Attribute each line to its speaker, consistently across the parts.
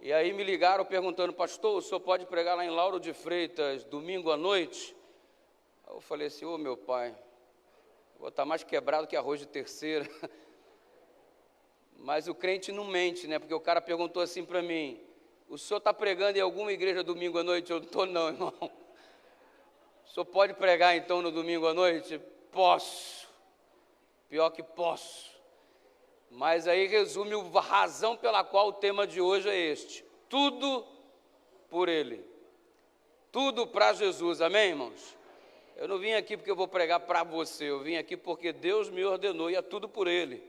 Speaker 1: E aí me ligaram perguntando: pastor, o senhor pode pregar lá em Lauro de Freitas domingo à noite? Aí eu falei assim: ô meu pai, vou estar mais quebrado que arroz de terceira. Mas o crente não mente, né? Porque o cara perguntou assim para mim: o senhor está pregando em alguma igreja domingo à noite? Eu não estou não, irmão. O senhor pode pregar então no domingo à noite? Posso. Pior que posso. Mas aí resume a razão pela qual o tema de hoje é este: tudo por Ele. Tudo para Jesus, amém, irmãos? Eu não vim aqui porque eu vou pregar para você, eu vim aqui porque Deus me ordenou e é tudo por Ele.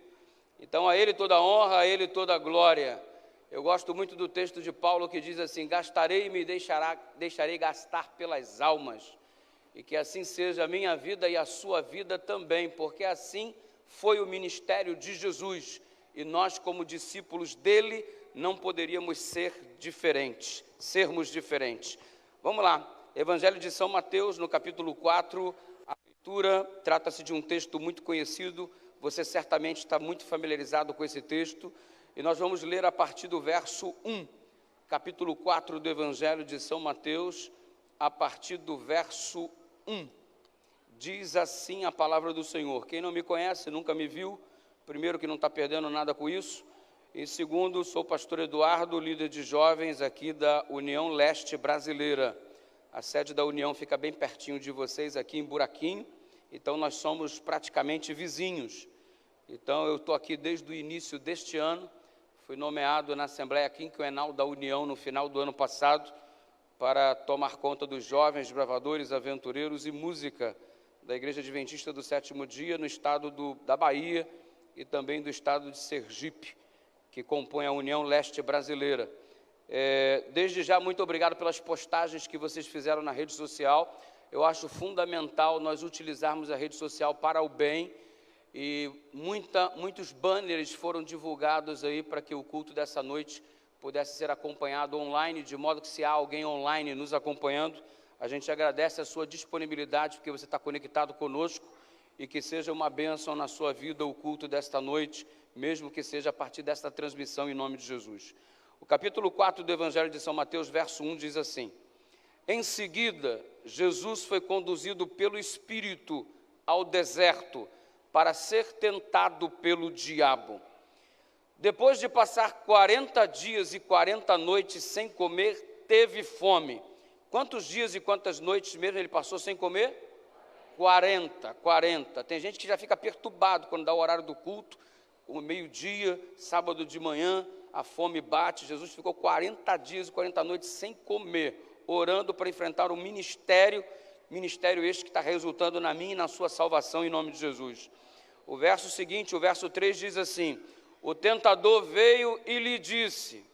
Speaker 1: Então a Ele toda a honra, a Ele toda a glória. Eu gosto muito do texto de Paulo que diz assim: gastarei e me deixarei gastar pelas almas. E que assim seja a minha vida e a sua vida também, porque assim foi o ministério de Jesus, e nós, como discípulos dele, não poderíamos sermos diferentes. Vamos lá, Evangelho de São Mateus, no capítulo 4, a leitura trata-se de um texto muito conhecido, você certamente está muito familiarizado com esse texto, e nós vamos ler a partir do verso 1, capítulo 4 do Evangelho de São Mateus, a partir do verso 1. Diz assim a palavra do Senhor: quem não me conhece, nunca me viu, primeiro que não está perdendo nada com isso, e segundo, sou pastor Eduardo, líder de jovens aqui da União Leste Brasileira. A sede da União fica bem pertinho de vocês, aqui em Buraquinho, então nós somos praticamente vizinhos. Então eu estou aqui desde o início deste ano, fui nomeado na Assembleia Quinquenal da União no final do ano passado, para tomar conta dos jovens, bravadores, aventureiros e música da Igreja Adventista do Sétimo Dia, no estado da Bahia e também do estado de Sergipe, que compõe a União Leste Brasileira. Desde já, muito obrigado pelas postagens que vocês fizeram na rede social. Eu acho fundamental nós utilizarmos a rede social para o bem, e muitos banners foram divulgados aí para que o culto dessa noite pudesse ser acompanhado online, de modo que, se há alguém online nos acompanhando, a gente agradece a sua disponibilidade, porque você está conectado conosco, e que seja uma bênção na sua vida o culto desta noite, mesmo que seja a partir desta transmissão, em nome de Jesus. O capítulo 4 do Evangelho de São Mateus, verso 1, diz assim: em seguida, Jesus foi conduzido pelo Espírito ao deserto para ser tentado pelo diabo. Depois de passar 40 dias e 40 noites sem comer, teve fome. Quantos dias e quantas noites mesmo ele passou sem comer? 40. Tem gente que já fica perturbado quando dá o horário do culto, o meio-dia, sábado de manhã, a fome bate. Jesus ficou 40 dias e 40 noites sem comer, orando para enfrentar o ministério este que está resultando na minha e na sua salvação, em nome de Jesus. O verso seguinte, o verso 3, diz assim: o tentador veio e lhe disse: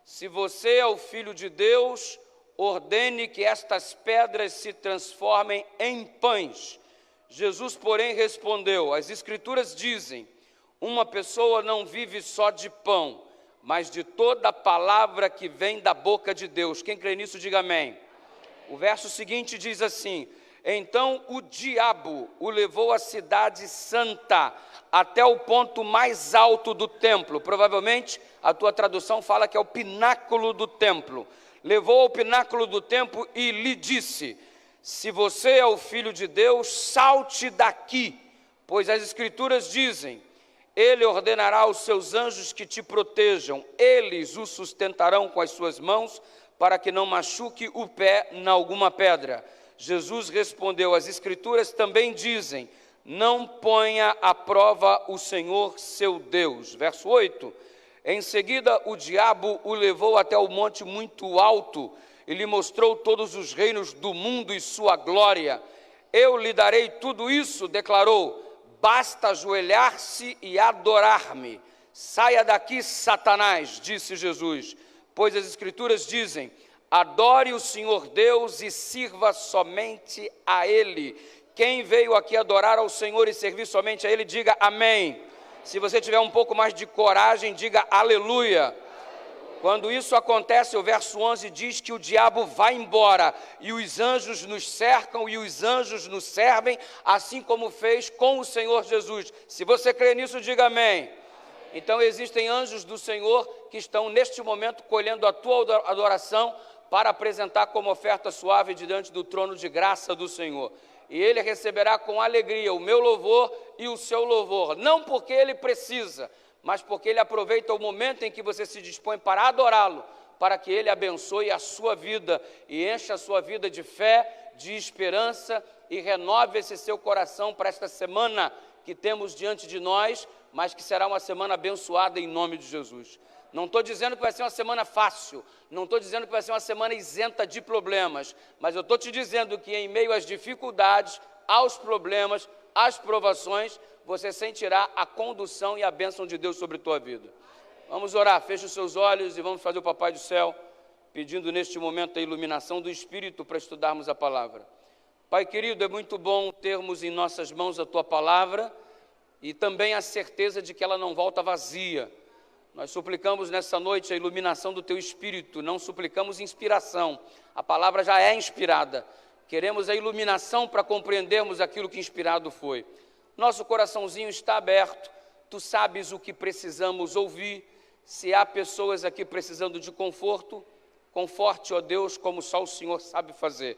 Speaker 1: se você é o Filho de Deus, ordene que estas pedras se transformem em pães. Jesus, porém, respondeu: as Escrituras dizem, uma pessoa não vive só de pão, mas de toda a palavra que vem da boca de Deus. Quem crê nisso, diga amém. O verso seguinte diz assim: então o diabo o levou à cidade santa, até o ponto mais alto do templo. Provavelmente a tua tradução fala que é o pináculo do templo. Levou ao pináculo do templo e lhe disse: se você é o Filho de Deus, salte daqui, pois as Escrituras dizem, ele ordenará aos seus anjos que te protejam, eles o sustentarão com as suas mãos, para que não machuque o pé em alguma pedra. Jesus respondeu: as Escrituras também dizem, não ponha à prova o Senhor seu Deus. Verso 8, em seguida o diabo o levou até o monte muito alto, e lhe mostrou todos os reinos do mundo e sua glória. Eu lhe darei tudo isso, declarou, basta ajoelhar-se e adorar-me. Saia daqui, Satanás, disse Jesus, pois as Escrituras dizem, adore o Senhor Deus e sirva somente a Ele. Quem veio aqui adorar ao Senhor e servir somente a Ele, diga amém. Se você tiver um pouco mais de coragem, diga aleluia. Quando isso acontece, o verso 11 diz que o diabo vai embora, e os anjos nos cercam, e os anjos nos servem, assim como fez com o Senhor Jesus. Se você crê nisso, diga amém. Então existem anjos do Senhor que estão neste momento colhendo a tua adoração para apresentar como oferta suave diante do trono de graça do Senhor. E ele receberá com alegria o meu louvor e o seu louvor, não porque ele precisa, mas porque ele aproveita o momento em que você se dispõe para adorá-lo, para que ele abençoe a sua vida e encha a sua vida de fé, de esperança e renove esse seu coração para esta semana que temos diante de nós, mas que será uma semana abençoada em nome de Jesus. Não estou dizendo que vai ser uma semana fácil, não estou dizendo que vai ser uma semana isenta de problemas, mas eu estou te dizendo que em meio às dificuldades, aos problemas, às provações, você sentirá a condução e a bênção de Deus sobre a tua vida. Vamos orar, feche os seus olhos e vamos fazer o Papai do Céu, pedindo neste momento a iluminação do Espírito para estudarmos a palavra. Pai querido, é muito bom termos em nossas mãos a tua palavra e também a certeza de que ela não volta vazia. Nós suplicamos nessa noite a iluminação do teu Espírito, não suplicamos inspiração, a palavra já é inspirada. Queremos a iluminação para compreendermos aquilo que inspirado foi. Nosso coraçãozinho está aberto, tu sabes o que precisamos ouvir. Se há pessoas aqui precisando de conforto, conforte, ó Deus, como só o Senhor sabe fazer.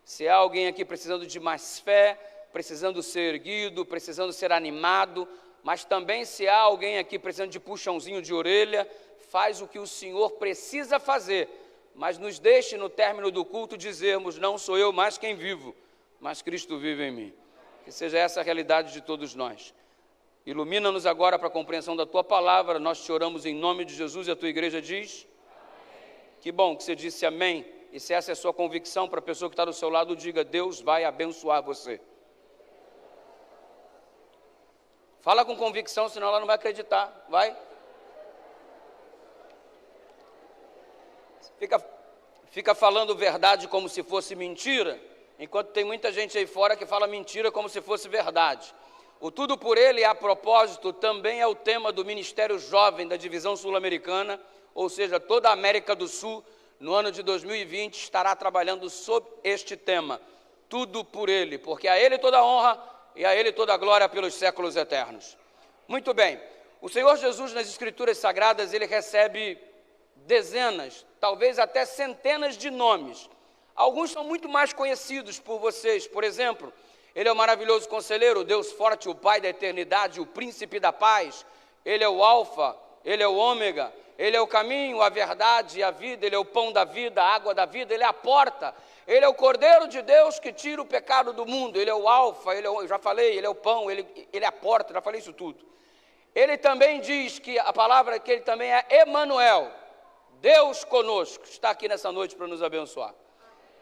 Speaker 1: Se há alguém aqui precisando de mais fé, precisando ser erguido, precisando ser animado, mas também se há alguém aqui precisando de puxãozinho de orelha, faz o que o Senhor precisa fazer, mas nos deixe no término do culto dizermos, não sou eu mais quem vivo, mas Cristo vive em mim. Que seja essa a realidade de todos nós. Ilumina-nos agora para a compreensão da tua palavra, nós te oramos em nome de Jesus e a tua igreja diz? Amém. Que bom que você disse amém, e se essa é a sua convicção, para a pessoa que está do seu lado, diga, Deus vai abençoar você. Fala com convicção, senão ela não vai acreditar, vai? Fica falando verdade como se fosse mentira, enquanto tem muita gente aí fora que fala mentira como se fosse verdade. O Tudo por Ele, a propósito, também é o tema do Ministério Jovem da Divisão Sul-Americana, ou seja, toda a América do Sul, no ano de 2020, estará trabalhando sob este tema, Tudo por Ele, porque a Ele toda a honra e a Ele toda a glória pelos séculos eternos. Muito bem, o Senhor Jesus nas Escrituras Sagradas, Ele recebe dezenas, talvez até centenas de nomes. Alguns são muito mais conhecidos por vocês, por exemplo, Ele é o maravilhoso conselheiro, o Deus forte, o Pai da eternidade, o príncipe da paz, Ele é o alfa, Ele é o ômega, Ele é o caminho, a verdade e a vida, Ele é o pão da vida, a água da vida, Ele é a porta, Ele é o Cordeiro de Deus que tira o pecado do mundo, Ele é o alfa, eu já falei, Ele é o pão, Ele é a porta, já falei isso tudo. Ele também diz que a palavra que Ele também é Emanuel, Deus conosco, está aqui nessa noite para nos abençoar.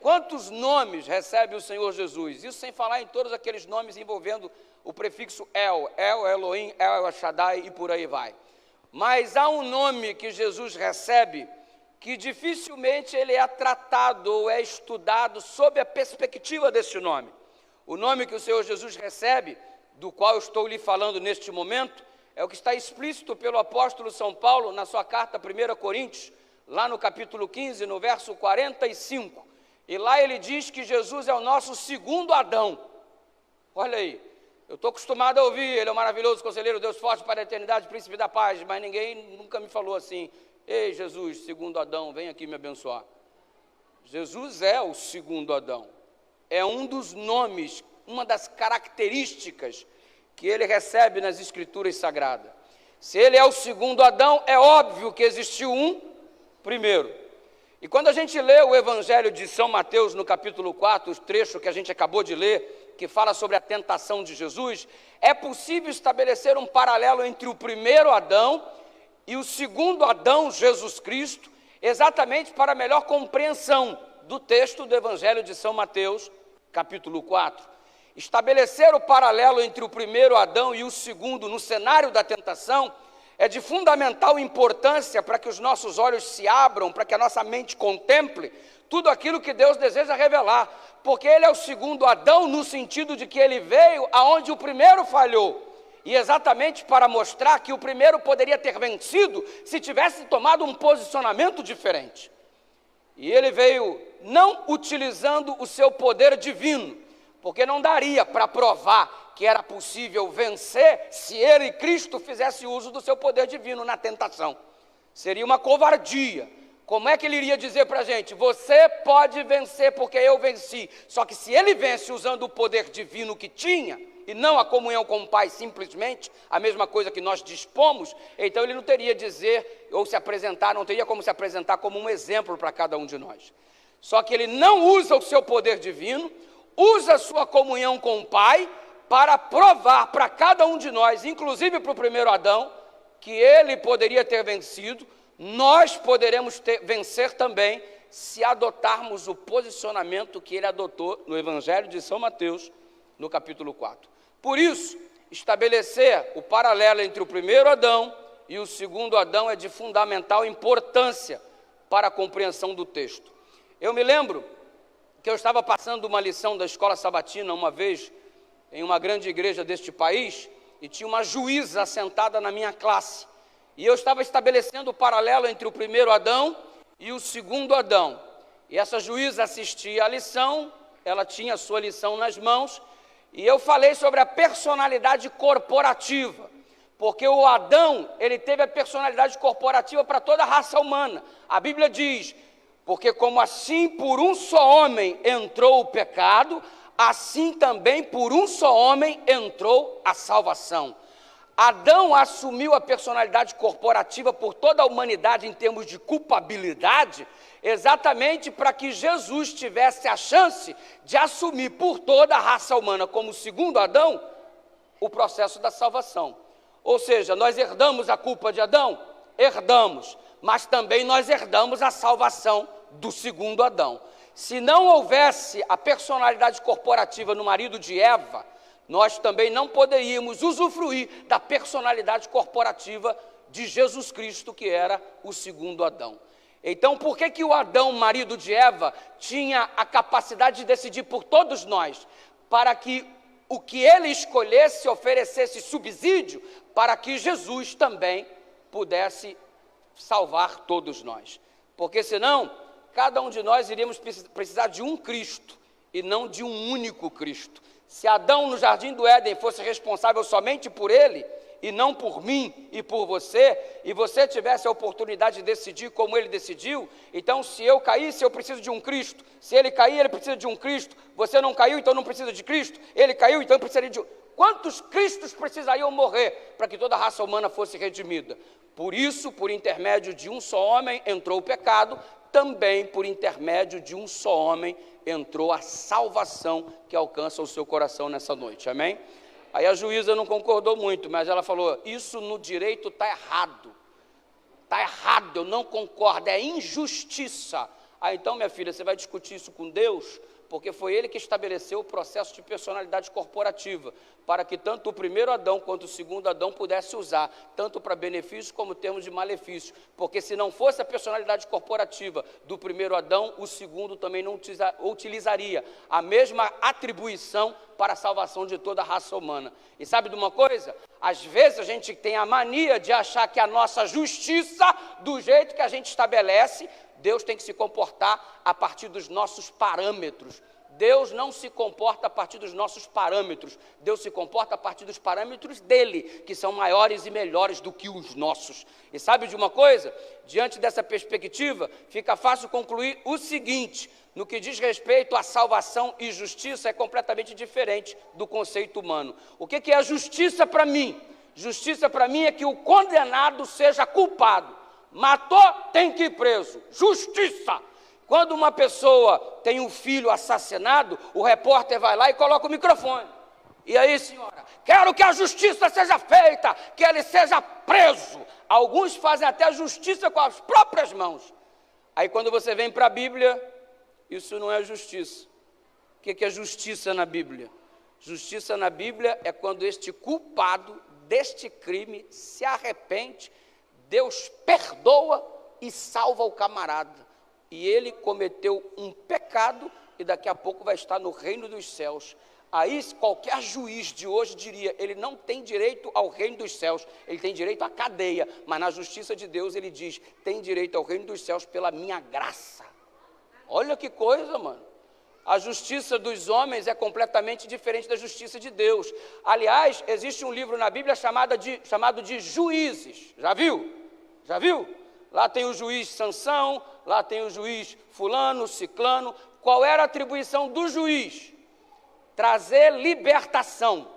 Speaker 1: Quantos nomes recebe o Senhor Jesus? Isso sem falar em todos aqueles nomes envolvendo o prefixo El, Elohim, El Shaddai e por aí vai. Mas há um nome que Jesus recebe que dificilmente ele é tratado ou é estudado sob a perspectiva desse nome. O nome que o Senhor Jesus recebe, do qual eu estou lhe falando neste momento, é o que está explícito pelo apóstolo São Paulo na sua carta 1 Coríntios, lá no capítulo 15, no verso 45. E lá ele diz que Jesus é o nosso segundo Adão. Olha aí, eu estou acostumado a ouvir, Ele é o maravilhoso conselheiro, Deus forte para a eternidade, príncipe da paz, mas ninguém nunca me falou assim, ei Jesus, segundo Adão, vem aqui me abençoar. Jesus é o segundo Adão, é um dos nomes, uma das características que Ele recebe nas Escrituras Sagradas. Se Ele é o segundo Adão, é óbvio que existiu um primeiro. E quando a gente lê o Evangelho de São Mateus, no capítulo 4, o trecho que a gente acabou de ler, que fala sobre a tentação de Jesus, é possível estabelecer um paralelo entre o primeiro Adão e o segundo Adão, Jesus Cristo, exatamente para melhor compreensão do texto do Evangelho de São Mateus, capítulo 4. Estabelecer o paralelo entre o primeiro Adão e o segundo no cenário da tentação é de fundamental importância para que os nossos olhos se abram, para que a nossa mente contemple tudo aquilo que Deus deseja revelar, porque Ele é o segundo Adão no sentido de que Ele veio aonde o primeiro falhou, e exatamente para mostrar que o primeiro poderia ter vencido se tivesse tomado um posicionamento diferente. E Ele veio não utilizando o seu poder divino, porque não daria para provar que era possível vencer se Ele, Cristo, fizesse uso do seu poder divino na tentação. Seria uma covardia. Como é que ele iria dizer para a gente? Você pode vencer porque eu venci. Só que se ele vence usando o poder divino que tinha, e não a comunhão com o Pai simplesmente, a mesma coisa que nós dispomos, então ele não teria dizer, ou se apresentar, não teria como se apresentar como um exemplo para cada um de nós. Só que ele não usa o seu poder divino, usa a sua comunhão com o Pai, para provar para cada um de nós, inclusive para o primeiro Adão, que ele poderia ter vencido, nós poderemos vencer também, se adotarmos o posicionamento que ele adotou no Evangelho de São Mateus, no capítulo 4. Por isso, estabelecer o paralelo entre o primeiro Adão e o segundo Adão é de fundamental importância para a compreensão do texto. Eu me lembro que eu estava passando uma lição da escola sabatina uma vez, em uma grande igreja deste país, e tinha uma juíza sentada na minha classe. E eu estava estabelecendo o paralelo entre o primeiro Adão e o segundo Adão. E essa juíza assistia à lição, ela tinha a sua lição nas mãos, e eu falei sobre a personalidade corporativa, porque o Adão, ele teve a personalidade corporativa para toda a raça humana. A Bíblia diz, porque como assim por um só homem entrou o pecado, assim também por um só homem entrou a salvação. Adão assumiu a personalidade corporativa por toda a humanidade em termos de culpabilidade, exatamente para que Jesus tivesse a chance de assumir por toda a raça humana, como segundo Adão, o processo da salvação. Ou seja, nós herdamos a culpa de Adão? Herdamos, mas também nós herdamos a salvação do segundo Adão. Se não houvesse a personalidade corporativa no marido de Eva, nós também não poderíamos usufruir da personalidade corporativa de Jesus Cristo, que era o segundo Adão. Então, por que o Adão, marido de Eva, tinha a capacidade de decidir por todos nós? Para que o que ele escolhesse oferecesse subsídio, para que Jesus também pudesse salvar todos nós. Porque senão, cada um de nós iríamos precisar de um Cristo, e não de um único Cristo. Se Adão no Jardim do Éden fosse responsável somente por ele, e não por mim e por você, e você tivesse a oportunidade de decidir como ele decidiu, então se eu caísse, eu preciso de um Cristo, se ele cair, ele precisa de um Cristo, você não caiu, então não precisa de Cristo, ele caiu, então precisaria de... Quantos Cristos precisariam morrer para que toda a raça humana fosse redimida? Por isso, por intermédio de um só homem, entrou o pecado, também por intermédio de um só homem, entrou a salvação que alcança o seu coração nessa noite, amém? Aí a juíza não concordou muito, mas ela falou, isso no direito está errado, eu não concordo, é injustiça. Então, minha filha, você vai discutir isso com Deus, porque foi ele que estabeleceu o processo de personalidade corporativa, para que tanto o primeiro Adão quanto o segundo Adão pudesse usar, tanto para benefício como termos de malefício, porque se não fosse a personalidade corporativa do primeiro Adão, o segundo também não utilizaria a mesma atribuição para a salvação de toda a raça humana. E sabe de uma coisa? Às vezes a gente tem a mania de achar que a nossa justiça, do jeito que a gente estabelece, Deus tem que se comportar a partir dos nossos parâmetros. Deus não se comporta a partir dos nossos parâmetros. Deus se comporta a partir dos parâmetros dele, que são maiores e melhores do que os nossos. E sabe de uma coisa? Diante dessa perspectiva, fica fácil concluir o seguinte: no que diz respeito à salvação e justiça, é completamente diferente do conceito humano. O que é a justiça para mim? Justiça para mim é que o condenado seja culpado. Matou, tem que ir preso. Justiça. Quando uma pessoa tem um filho assassinado, o repórter vai lá e coloca o microfone. E aí, senhora, quero que a justiça seja feita, que ele seja preso. Alguns fazem até a justiça com as próprias mãos. Aí quando você vem para a Bíblia, isso não é justiça. O que é justiça na Bíblia? Justiça na Bíblia é quando este culpado deste crime se arrepende, Deus perdoa e salva o camarada. E ele cometeu um pecado e daqui a pouco vai estar no reino dos céus. Aí qualquer juiz de hoje diria, ele não tem direito ao reino dos céus, ele tem direito à cadeia. Mas na justiça de Deus ele diz, tem direito ao reino dos céus pela minha graça. Olha que coisa, mano. A justiça dos homens é completamente diferente da justiça de Deus. Aliás, existe um livro na Bíblia chamado de Juízes. Já viu? Já viu? lá tem o juiz Sansão, lá tem o juiz fulano, ciclano. Qual era a atribuição do juiz? Trazer libertação.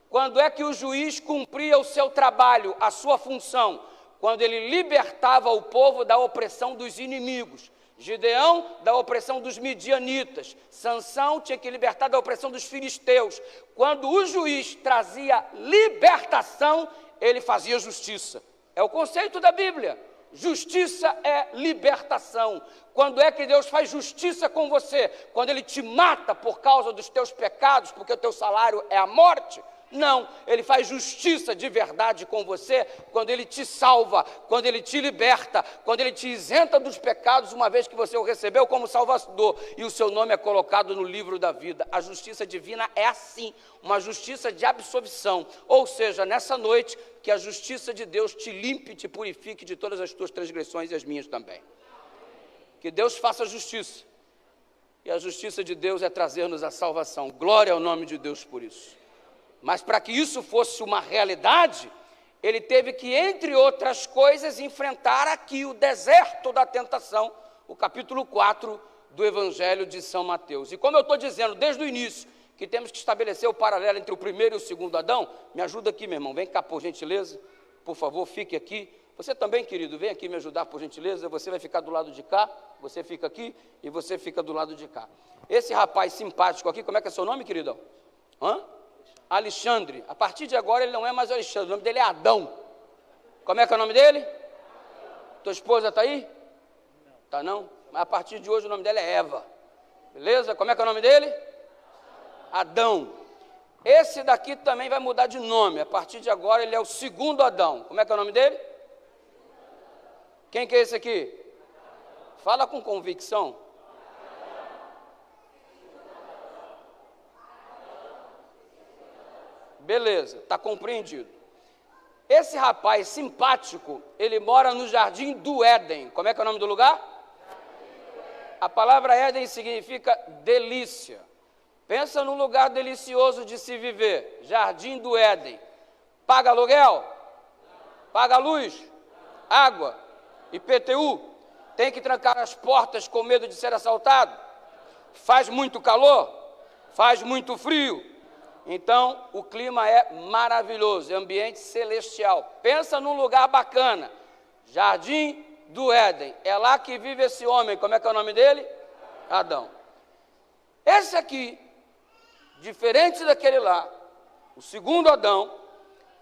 Speaker 1: Quando é que o juiz cumpria o seu trabalho, a sua função? Quando ele libertava o povo da opressão dos inimigos. Gideão, da opressão dos midianitas. Sansão tinha que libertar da opressão dos filisteus. Quando o juiz trazia libertação, ele fazia justiça. É o conceito da Bíblia. Justiça é libertação. Quando é que Deus faz justiça com você? Quando Ele te mata por causa dos teus pecados, porque o teu salário é a morte? Não, Ele faz justiça de verdade com você quando Ele te salva, quando Ele te liberta, quando Ele te isenta dos pecados, uma vez que você o recebeu como Salvador e o seu nome é colocado no livro da vida. A justiça divina é assim, uma justiça de absolvição, ou seja, nessa noite, que a justiça de Deus te limpe, te purifique de todas as tuas transgressões e as minhas também. Que Deus faça justiça, e a justiça de Deus é trazer-nos a salvação. Glória ao nome de Deus por isso. Mas para que isso fosse uma realidade, ele teve que, entre outras coisas, enfrentar aqui o deserto da tentação, o capítulo 4 do Evangelho de São Mateus. E como eu estou dizendo desde o início, que temos que estabelecer o paralelo entre o primeiro e o segundo Adão, me ajuda aqui, meu irmão, vem cá por gentileza, por favor, fique aqui. Você também, querido, vem aqui me ajudar por gentileza, você vai ficar do lado de cá, você fica aqui e você fica do lado de cá. Esse rapaz simpático aqui, como é que é seu nome, queridão? Alexandre. A partir de agora ele não é mais Alexandre, o nome dele é Adão. Como é que é o nome dele? Tua esposa está aí? Não. Tá não? Mas a partir de hoje o nome dela é Eva. Beleza? Como é que é o nome dele? Adão. Esse daqui também vai mudar de nome. A partir de agora ele é o segundo Adão. Como é que é o nome dele? Quem que é esse aqui? Fala com convicção. Beleza, está compreendido. Esse rapaz simpático, ele mora no Jardim do Éden. Como é que é o nome do lugar? A palavra Éden significa delícia. Pensa num lugar delicioso de se viver. Jardim do Éden. Paga aluguel? Paga luz? Água? IPTU? Tem que trancar as portas com medo de ser assaltado? Faz muito calor? Faz muito frio? Então, o clima é maravilhoso, é ambiente celestial. Pensa num lugar bacana, Jardim do Éden. É lá que vive esse homem, como é que é o nome dele? Adão. Esse aqui, diferente daquele lá, o segundo Adão,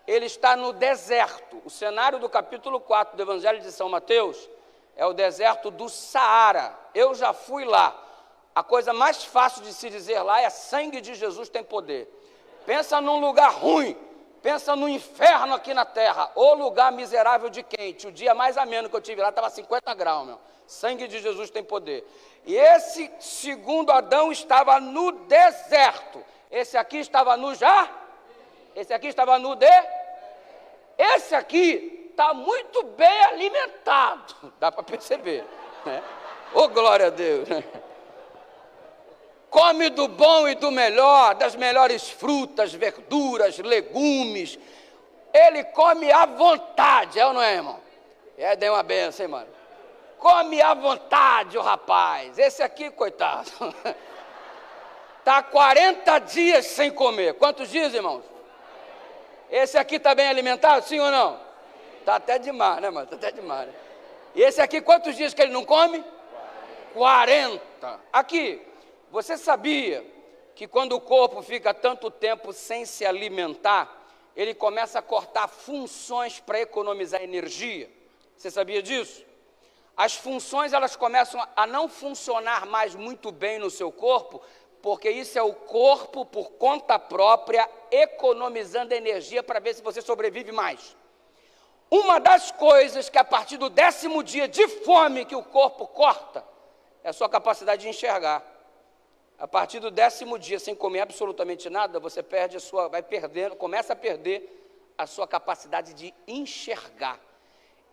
Speaker 1: ele está no deserto. O cenário do capítulo 4 do Evangelho de São Mateus é o deserto do Saara. Eu já fui lá. A coisa mais fácil de se dizer lá é: sangue de Jesus tem poder. Pensa num lugar ruim, pensa no inferno aqui na terra, o lugar miserável de quente. O dia mais ameno que eu tive lá estava 50 graus, meu. Sangue de Jesus tem poder. E esse segundo Adão estava no deserto. Esse aqui estava no já? Esse aqui estava no Esse aqui está muito bem alimentado, dá para perceber, né? Ô, glória a Deus, né? Come do bom e do melhor, das melhores frutas, verduras, legumes. Ele come à vontade, é ou não é, irmão? Deu uma benção, hein, mano? Come à vontade o rapaz. Esse aqui, coitado, está 40 dias sem comer. Quantos dias, irmãos? Esse aqui está bem alimentado, sim ou não? Está até demais, né, mano? Está até demais. Né? E esse aqui, quantos dias que ele não come? 40. Aqui. Você sabia que quando o corpo fica tanto tempo sem se alimentar, ele começa a cortar funções para economizar energia? Você sabia disso? As funções, elas começam a não funcionar mais muito bem no seu corpo, porque isso é o corpo, por conta própria, economizando energia para ver se você sobrevive mais. Uma das coisas que a partir do 10º dia de fome que o corpo corta, é a sua capacidade de enxergar. A partir do 10º dia, sem comer absolutamente nada, você perde começa a perder a sua capacidade de enxergar.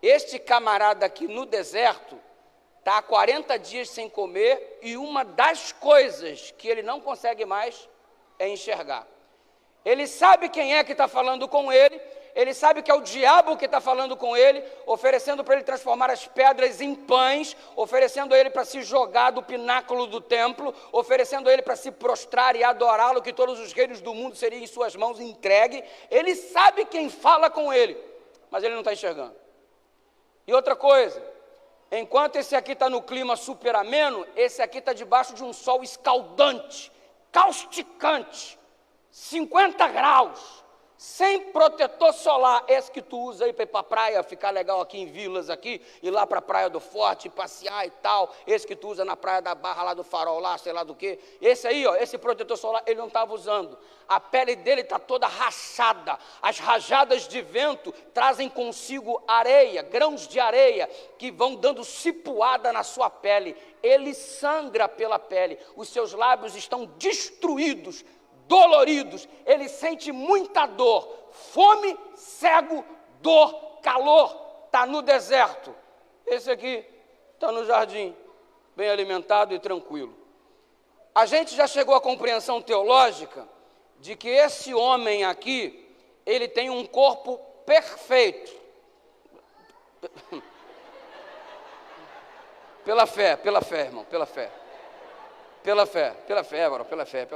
Speaker 1: Este camarada aqui no deserto está há 40 dias sem comer e uma das coisas que ele não consegue mais é enxergar. Ele sabe quem é que está falando com ele, ele sabe que é o diabo que está falando com ele, oferecendo para ele transformar as pedras em pães, oferecendo a ele para se jogar do pináculo do templo, oferecendo a ele para se prostrar e adorá-lo, que todos os reinos do mundo seriam em suas mãos entregue. Ele sabe quem fala com ele, mas ele não está enxergando. E outra coisa, enquanto esse aqui está no clima super ameno, esse aqui está debaixo de um sol escaldante, causticante, 50 graus, sem protetor solar, esse que tu usa aí para ir para a praia, ficar legal aqui em Vilas, aqui, ir lá para a Praia do Forte, passear e tal, esse que tu usa na Praia da Barra, lá do Farol, lá, sei lá do que, esse aí, ó, esse protetor solar, ele não estava usando, a pele dele está toda rachada, as rajadas de vento trazem consigo areia, grãos de areia, que vão dando cipuada na sua pele, ele sangra pela pele, os seus lábios estão destruídos, doloridos, ele sente muita dor, fome, cego, dor, calor, está no deserto. Esse aqui está no jardim, bem alimentado e tranquilo. A gente já chegou à compreensão teológica de que esse homem aqui, ele tem um corpo perfeito. Pela fé, irmão, pela fé. Pela fé, agora, pela fé.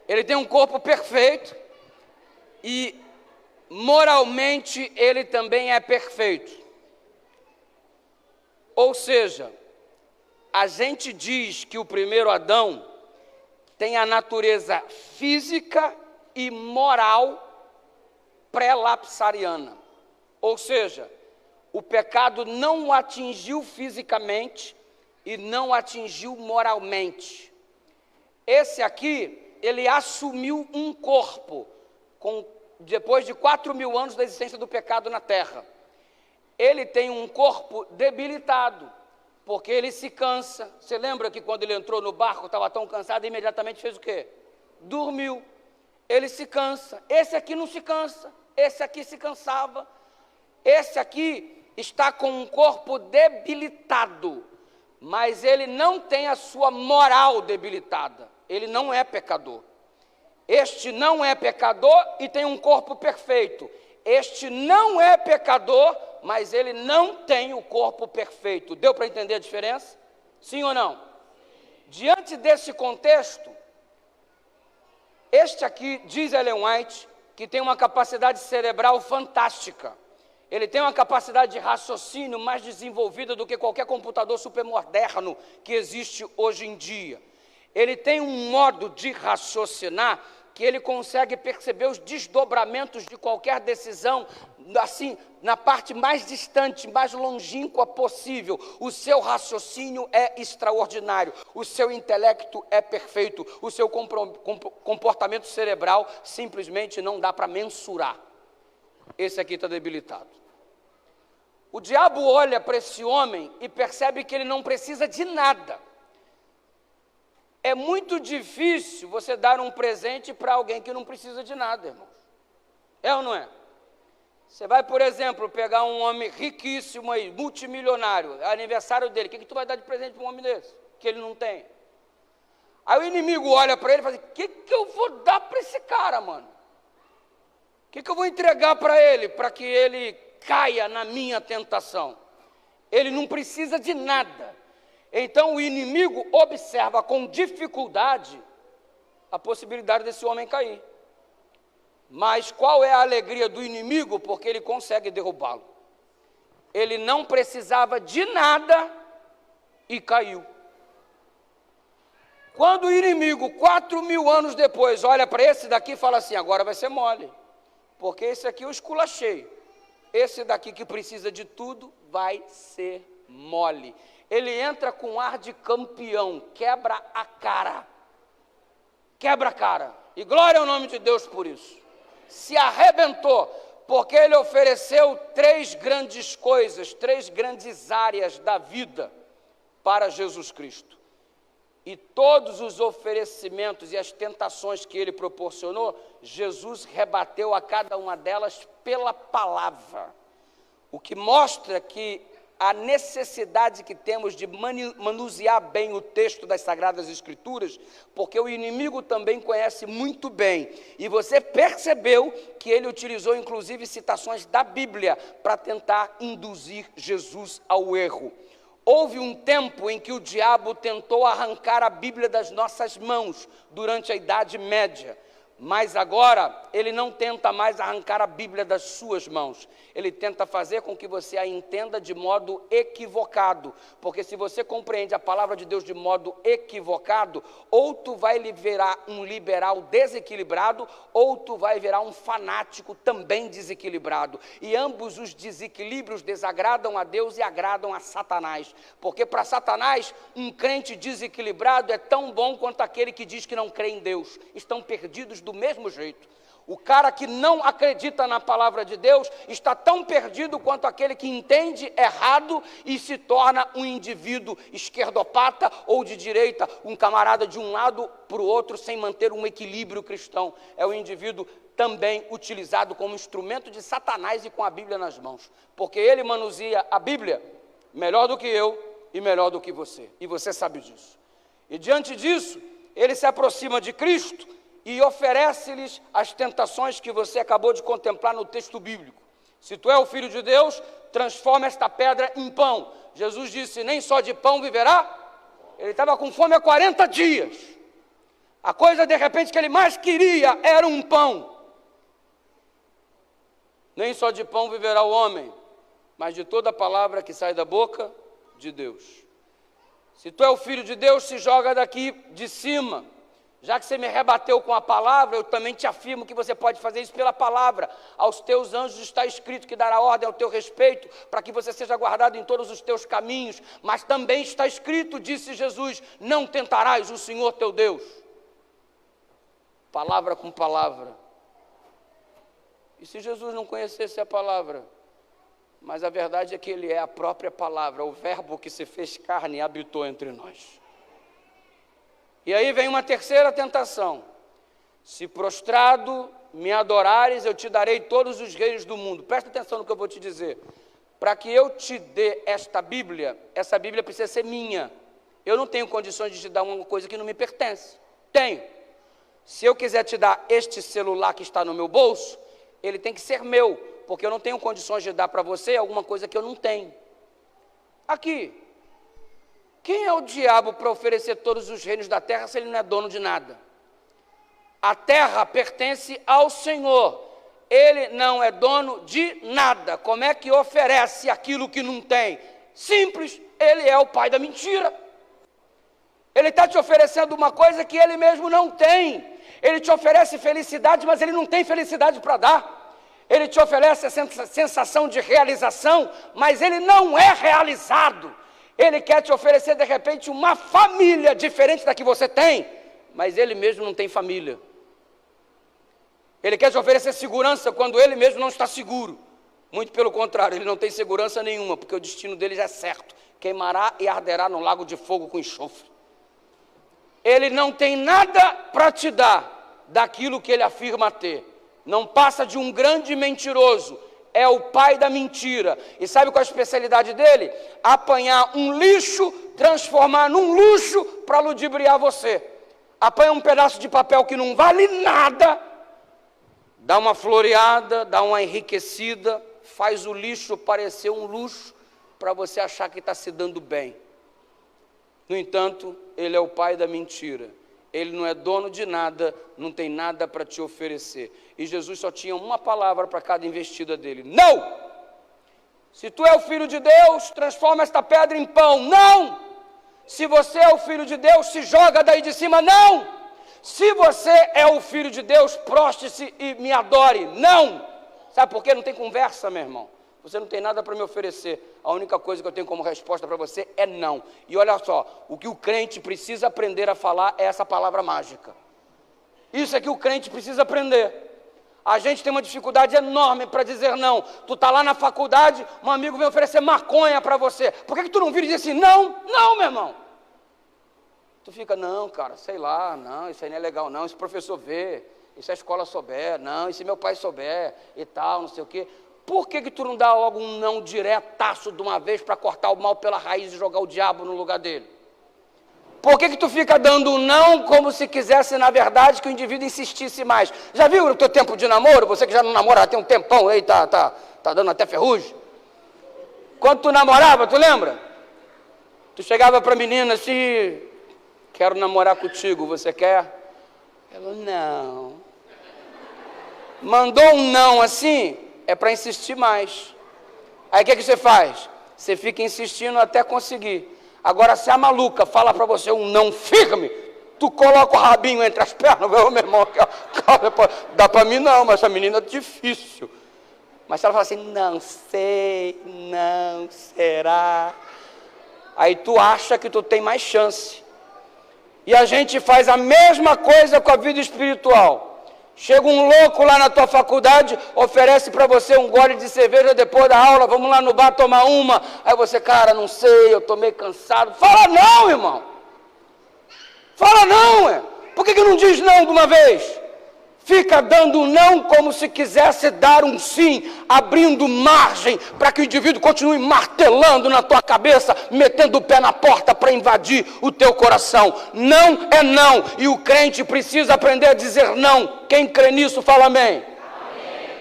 Speaker 1: Ele tem um corpo perfeito e moralmente ele também é perfeito. Ou seja, a gente diz que o primeiro Adão tem a natureza física e moral pré-lapsariana. Ou seja, o pecado não o atingiu fisicamente e não atingiu moralmente. Esse aqui, ele assumiu um corpo, depois de 4.000 anos da existência do pecado na terra. Ele tem um corpo debilitado, porque ele se cansa. Você lembra que quando ele entrou no barco, estava tão cansado, e imediatamente fez o quê? Dormiu. Ele se cansa. Esse aqui não se cansa, esse aqui se cansava. Esse aqui está com um corpo debilitado, mas ele não tem a sua moral debilitada, ele não é pecador. Este não é pecador e tem um corpo perfeito. Este não é pecador, mas ele não tem o corpo perfeito. Deu para entender a diferença? Sim ou não? Diante desse contexto, este aqui, diz Ellen White, que tem uma capacidade cerebral fantástica. Ele tem uma capacidade de raciocínio mais desenvolvida do que qualquer computador supermoderno que existe hoje em dia. Ele tem um modo de raciocinar que ele consegue perceber os desdobramentos de qualquer decisão, assim, na parte mais distante, mais longínqua possível. O seu raciocínio é extraordinário, o seu intelecto é perfeito, o seu comportamento cerebral simplesmente não dá para mensurar. Esse aqui está debilitado. O diabo olha para esse homem e percebe que ele não precisa de nada. É muito difícil você dar um presente para alguém que não precisa de nada, irmãos. É ou não é? Você vai, por exemplo, pegar um homem riquíssimo aí, multimilionário, é aniversário dele, o que tu vai dar de presente para um homem desse? Que ele não tem. Aí o inimigo olha para ele e fala assim, o que eu vou dar para esse cara, mano? O que eu vou entregar para ele que ele caia na minha tentação? Ele não precisa de nada. Então o inimigo observa com dificuldade a possibilidade desse homem cair. Mas qual é a alegria do inimigo? Porque ele consegue derrubá-lo. Ele não precisava de nada e caiu. Quando o inimigo, 4.000 anos depois, olha para esse daqui e fala assim, agora vai ser mole. Porque esse aqui eu esculachei. Esse daqui que precisa de tudo vai ser mole. Ele entra com ar de campeão, quebra a cara. Quebra a cara. E glória ao nome de Deus por isso. Se arrebentou, porque ele ofereceu 3 grandes coisas, 3 grandes áreas da vida para Jesus Cristo. E todos os oferecimentos e as tentações que ele proporcionou, Jesus rebateu a cada uma delas pela palavra. O que mostra que a necessidade que temos de manusear bem o texto das Sagradas Escrituras, porque o inimigo também conhece muito bem. E você percebeu que ele utilizou inclusive citações da Bíblia para tentar induzir Jesus ao erro. Houve um tempo em que o diabo tentou arrancar a Bíblia das nossas mãos durante a Idade Média. Mas agora, ele não tenta mais arrancar a Bíblia das suas mãos. Ele tenta fazer com que você a entenda de modo equivocado. Porque se você compreende a palavra de Deus de modo equivocado, ou tu vai virar um liberal desequilibrado, ou tu vai virar um fanático também desequilibrado. E ambos os desequilíbrios desagradam a Deus e agradam a Satanás. Porque para Satanás, um crente desequilibrado é tão bom quanto aquele que diz que não crê em Deus. Estão perdidos do mesmo jeito. O cara que não acredita na palavra de Deus está tão perdido quanto aquele que entende errado e se torna um indivíduo esquerdopata ou de direita, um camarada de um lado para o outro sem manter um equilíbrio cristão. É o indivíduo também utilizado como instrumento de Satanás e com a Bíblia nas mãos, porque ele manuseia a Bíblia melhor do que eu e melhor do que você, e você sabe disso. E diante disso, ele se aproxima de Cristo e oferece-lhes as tentações que você acabou de contemplar no texto bíblico. Se tu é o Filho de Deus, transforma esta pedra em pão. Jesus disse, nem só de pão viverá. Ele estava com fome há 40 dias. A coisa, de repente, que ele mais queria era um pão. Nem só de pão viverá o homem, mas de toda a palavra que sai da boca de Deus. Se tu é o Filho de Deus, se joga daqui de cima. Já que você me rebateu com a palavra, eu também te afirmo que você pode fazer isso pela palavra. Aos teus anjos está escrito que dará ordem ao teu respeito, para que você seja guardado em todos os teus caminhos. Mas também está escrito, disse Jesus, não tentarás o Senhor teu Deus. Palavra com palavra. E se Jesus não conhecesse a palavra? Mas a verdade é que ele é a própria palavra, o verbo que se fez carne e habitou entre nós. E aí vem uma terceira tentação. Se prostrado me adorares, eu te darei todos os reinos do mundo. Presta atenção no que eu vou te dizer. Para que eu te dê esta Bíblia, essa Bíblia precisa ser minha. Eu não tenho condições de te dar uma coisa que não me pertence. Tenho. Se eu quiser te dar este celular que está no meu bolso, ele tem que ser meu, porque eu não tenho condições de dar para você alguma coisa que eu não tenho. Aqui. Quem é o diabo para oferecer todos os reinos da terra se ele não é dono de nada? A terra pertence ao Senhor. Ele não é dono de nada. Como é que oferece aquilo que não tem? Simples, ele é o pai da mentira. Ele está te oferecendo uma coisa que ele mesmo não tem. Ele te oferece felicidade, mas ele não tem felicidade para dar. Ele te oferece a sensação de realização, mas ele não é realizado. Ele quer te oferecer, de repente, uma família diferente da que você tem, mas ele mesmo não tem família. Ele quer te oferecer segurança quando ele mesmo não está seguro. Muito pelo contrário, ele não tem segurança nenhuma, porque o destino dele já é certo. Queimará e arderá no lago de fogo com enxofre. Ele não tem nada para te dar daquilo que ele afirma ter. Não passa de um grande mentiroso. É o pai da mentira. E sabe qual é a especialidade dele? Apanhar um lixo, transformar num luxo para ludibriar você. Apanha um pedaço de papel que não vale nada, dá uma floreada, dá uma enriquecida, faz o lixo parecer um luxo para você achar que está se dando bem. No entanto, ele é o pai da mentira. Ele não é dono de nada, não tem nada para te oferecer. E Jesus só tinha uma palavra para cada investida dele. Não! Se tu é o Filho de Deus, transforma esta pedra em pão. Não! Se você é o Filho de Deus, se joga daí de cima. Não! Se você é o Filho de Deus, prostre-se e me adore. Não! Sabe por quê? Não tem conversa, meu irmão. Você não tem nada para me oferecer. A única coisa que eu tenho como resposta para você é não. E olha só, o que o crente precisa aprender a falar é essa palavra mágica. Isso é que o crente precisa aprender. A gente tem uma dificuldade enorme para dizer não. Tu está lá na faculdade, um amigo vem oferecer maconha para você. Por que tu não vira e diz assim, não, não, meu irmão? Tu fica, não, cara, sei lá, não, isso aí não é legal não, se o professor vê, e se a escola souber, não, e se meu pai souber, e tal, não sei o quê. Por que tu não dá logo um não diretaço de uma vez para cortar o mal pela raiz e jogar o diabo no lugar dele? Por que tu fica dando um não como se quisesse, na verdade, que o indivíduo insistisse mais? Já viu o teu tempo de namoro? Você que já não namora tem um tempão aí, tá dando até ferrugem. Quando tu namorava, tu lembra? Tu chegava para a menina assim, quero namorar contigo, você quer? Ela, não. Mandou um não assim, é para insistir mais. Aí o que você faz? Você fica insistindo até conseguir. Agora, se a maluca fala para você um não firme, tu coloca o rabinho entre as pernas, meu irmão, dá para mim não, mas essa menina é difícil. Mas se ela fala assim, não sei, não será, aí tu acha que tu tem mais chance. E a gente faz a mesma coisa com a vida espiritual. Chega um louco lá na tua faculdade, oferece para você um gole de cerveja depois da aula, vamos lá no bar tomar uma. Aí você, cara, não sei, eu tô meio cansado. Fala não, irmão. Fala não, Por que não diz não de uma vez? Fica dando não como se quisesse dar um sim, abrindo margem para que o indivíduo continue martelando na tua cabeça, metendo o pé na porta para invadir o teu coração. Não é não, e o crente precisa aprender a dizer não. Quem crê nisso, fala amém.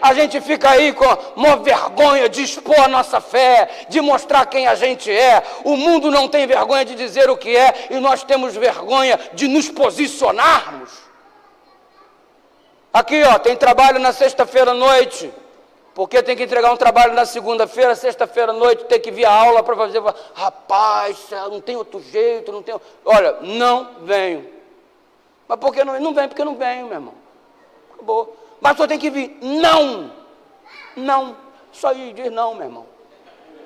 Speaker 1: A gente fica aí com uma vergonha de expor a nossa fé, de mostrar quem a gente é. O mundo não tem vergonha de dizer o que é, e nós temos vergonha de nos posicionarmos. Aqui, tem trabalho na sexta-feira à noite, porque tem que entregar um trabalho na segunda-feira, sexta-feira à noite, tem que vir a aula para fazer, rapaz, não tem outro jeito, não tem... Olha, não venho. Mas por que não vem? Porque não venho, meu irmão. Acabou. Mas só tem que vir. Não. Não. Só diz não, meu irmão.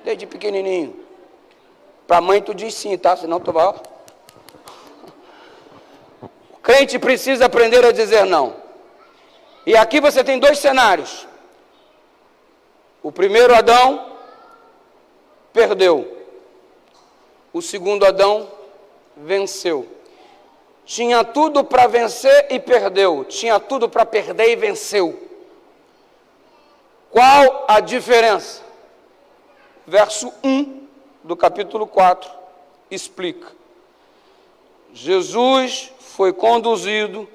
Speaker 1: Desde pequenininho. Para a mãe tu diz sim, tá? Senão tu vai... O crente precisa aprender a dizer não. E aqui você tem dois cenários. O primeiro Adão perdeu. O segundo Adão venceu. Tinha tudo para vencer e perdeu. Tinha tudo para perder e venceu. Qual a diferença? Verso 1 do capítulo 4 explica. Jesus foi conduzido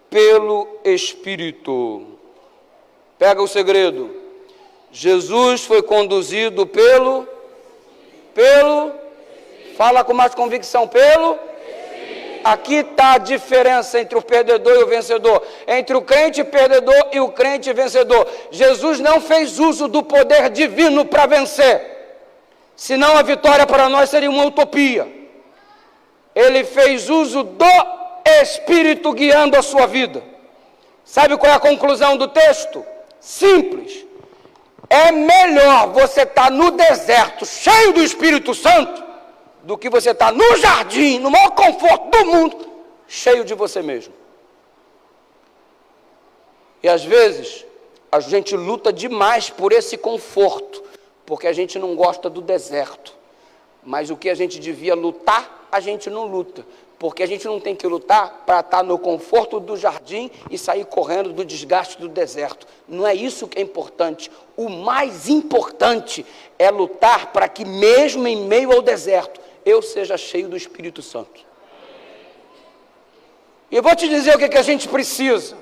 Speaker 1: pelo Espírito. Pega o segredo. Jesus foi conduzido pelo, fala com mais convicção, aqui está a diferença entre o perdedor e o vencedor, entre o crente perdedor e o crente vencedor. Jesus não fez uso do poder divino para vencer, senão a vitória para nós seria uma utopia. Ele fez uso do Espírito guiando a sua vida. Sabe qual é a conclusão do texto? Simples. É melhor você estar no deserto, cheio do Espírito Santo, do que você estar no jardim, no maior conforto do mundo, cheio de você mesmo. E às vezes, a gente luta demais por esse conforto, porque a gente não gosta do deserto. Mas o que a gente devia lutar, a gente não luta. Porque a gente não tem que lutar para estar no conforto do jardim e sair correndo do desgaste do deserto. Não é isso que é importante. O mais importante é lutar para que mesmo em meio ao deserto, eu seja cheio do Espírito Santo. E eu vou te dizer o que a gente precisa.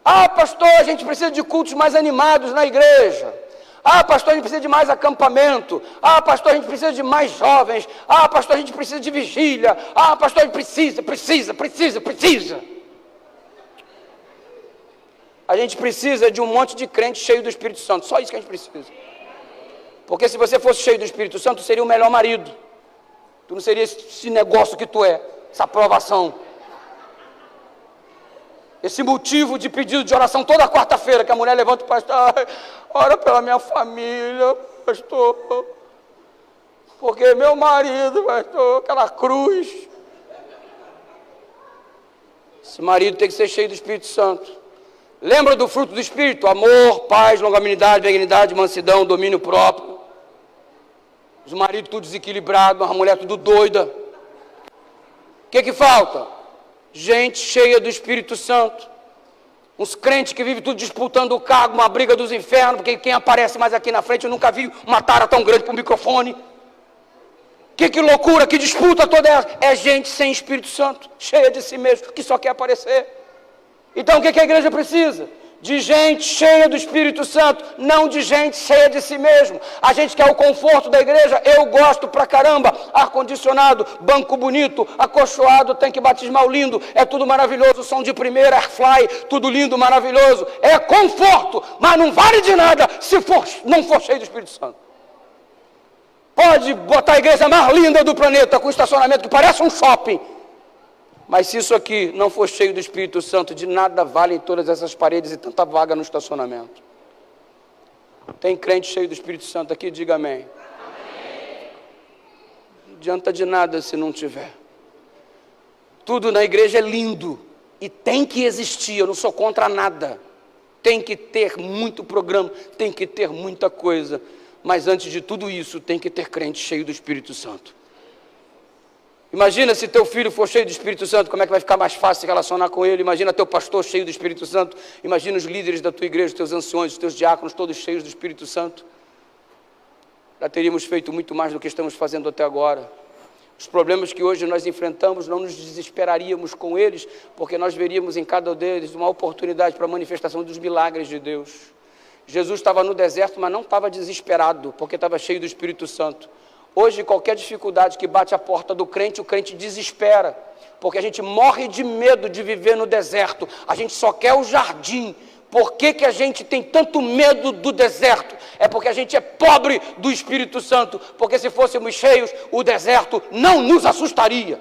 Speaker 1: Ah, pastor, a gente precisa de cultos mais animados na igreja. Ah, pastor, a gente precisa de mais acampamento. Ah, pastor, a gente precisa de mais jovens. Ah, pastor, a gente precisa de vigília. Ah, pastor, a gente precisa. A gente precisa de um monte de crente cheio do Espírito Santo. Só isso que a gente precisa. Porque se você fosse cheio do Espírito Santo, tu seria o melhor marido. Tu não seria esse negócio que tu é, essa aprovação. Esse motivo de pedido de oração toda quarta-feira, que a mulher levanta o pastor, ora pela minha família, pastor, porque meu marido, pastor, aquela cruz. Esse marido tem que ser cheio do Espírito Santo. Lembra do fruto do Espírito? Amor, paz, longanimidade, benignidade, mansidão, domínio próprio. Os maridos tudo desequilibrado, a mulher tudo doida. O que falta? Gente cheia do Espírito Santo. Uns crentes que vivem tudo disputando o cargo, uma briga dos infernos, porque quem aparece mais aqui na frente, eu nunca vi uma tara tão grande para o microfone. Que loucura, que disputa toda essa. É gente sem Espírito Santo, cheia de si mesmo, que só quer aparecer. Então o que a igreja precisa? De gente cheia do Espírito Santo, não de gente cheia de si mesmo. A gente quer o conforto da igreja, eu gosto pra caramba, ar-condicionado, banco bonito, acolchoado, tanque batismal lindo, é tudo maravilhoso, som de primeira, airfly, tudo lindo, maravilhoso, é conforto, mas não vale de nada se não for cheio do Espírito Santo. Pode botar a igreja mais linda do planeta, com estacionamento que parece um shopping, mas se isso aqui não for cheio do Espírito Santo, de nada valem todas essas paredes e tanta vaga no estacionamento. Tem crente cheio do Espírito Santo aqui? Diga amém. Não adianta de nada se não tiver. Tudo na igreja é lindo e tem que existir, eu não sou contra nada. Tem que ter muito programa, tem que ter muita coisa. Mas antes de tudo isso, tem que ter crente cheio do Espírito Santo. Imagina se teu filho for cheio do Espírito Santo, como é que vai ficar mais fácil se relacionar com ele? Imagina teu pastor cheio do Espírito Santo. Imagina os líderes da tua igreja, os teus anciões, os teus diáconos, todos cheios do Espírito Santo. Já teríamos feito muito mais do que estamos fazendo até agora. Os problemas que hoje nós enfrentamos, não nos desesperaríamos com eles, porque nós veríamos em cada um deles uma oportunidade para a manifestação dos milagres de Deus. Jesus estava no deserto, mas não estava desesperado, porque estava cheio do Espírito Santo. Hoje, qualquer dificuldade que bate a porta do crente, o crente desespera, porque a gente morre de medo de viver no deserto, a gente só quer o jardim. Por que a gente tem tanto medo do deserto? É porque a gente é pobre do Espírito Santo, porque se fôssemos cheios, o deserto não nos assustaria.